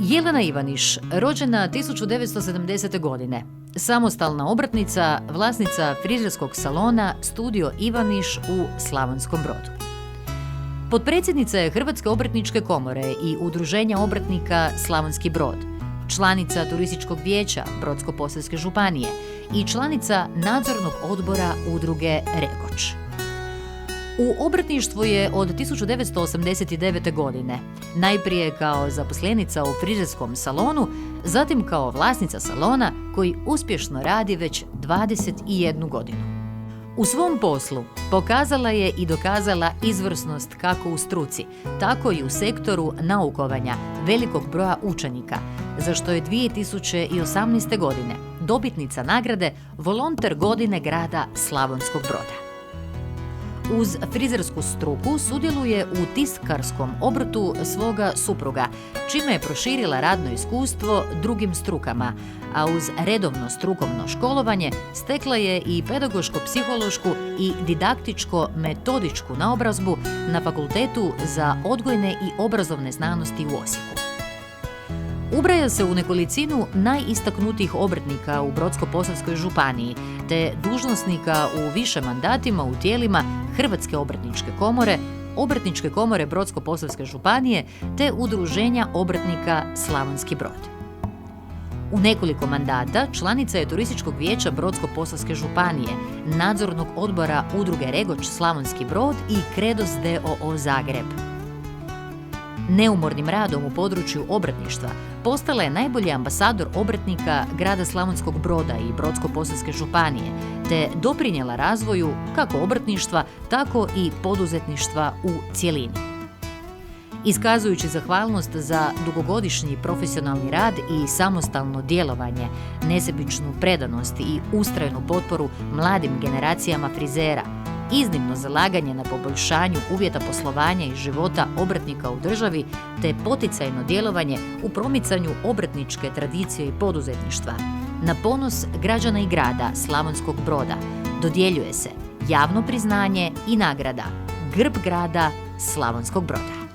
Jelena Ivaniš, rođena 1970. godine, samostalna obrtnica, vlasnica frizerskog salona Studio Ivaniš u Slavonskom Brodu. Potpredsjednica je Hrvatske obrtničke komore i Udruženja obrtnika Slavonski Brod, članica Turističkog vijeća Brodsko-posavske županije i članica Nadzornog odbora udruge Regoč. U obrtništvu je od 1989. godine, najprije kao zaposlenica u frizerskom salonu, zatim kao vlasnica salona koji uspješno radi već 21 godinu. U svom poslu pokazala je i dokazala izvrsnost kako u struci, tako i u sektoru naukovanja velikog broja učenika, za što je 2018. godine dobitnica nagrade Volonter godine grada Slavonskog Broda. Uz frizersku struku sudjeluje u tiskarskom obrtu svoga supruga, čime je proširila radno iskustvo drugim strukama, a uz redovno strukovno školovanje stekla je i pedagoško-psihološku i didaktičko-metodičku naobrazbu na Fakultetu za odgojne i obrazovne znanosti u Osijeku. Ubraja se u nekolicinu najistaknutijih obrtnika u Brodsko-posavskoj županiji, te dužnosnika u više mandatima u tijelima Hrvatske obrtničke komore, Obrtničke komore Brodsko-posavske županije te Udruženja obrtnika Slavonski Brod. U nekoliko mandata članica je Turističkog vijeća Brodsko-posavske županije, Nadzornog odbora udruge Regoč Slavonski Brod i Kredos d.o.o. Zagreb. Neumornim radom u području obrtništva postala je najbolji ambasador obrtnika grada Slavonskog Broda i Brodsko-posavske županije, te doprinijela razvoju kako obrtništva, tako i poduzetništva u cjelini. Iskazujući zahvalnost za dugogodišnji profesionalni rad i samostalno djelovanje, nesebičnu predanost i ustrajnu potporu mladim generacijama frizera, iznimno zalaganje na poboljšanju uvjeta poslovanja i života obrtnika u državi, te poticajno djelovanje u promicanju obrtničke tradicije i poduzetništva, na ponos građana i grada Slavonskog Broda dodjeljuje se javno priznanje i nagrada Grb grada Slavonskog Broda.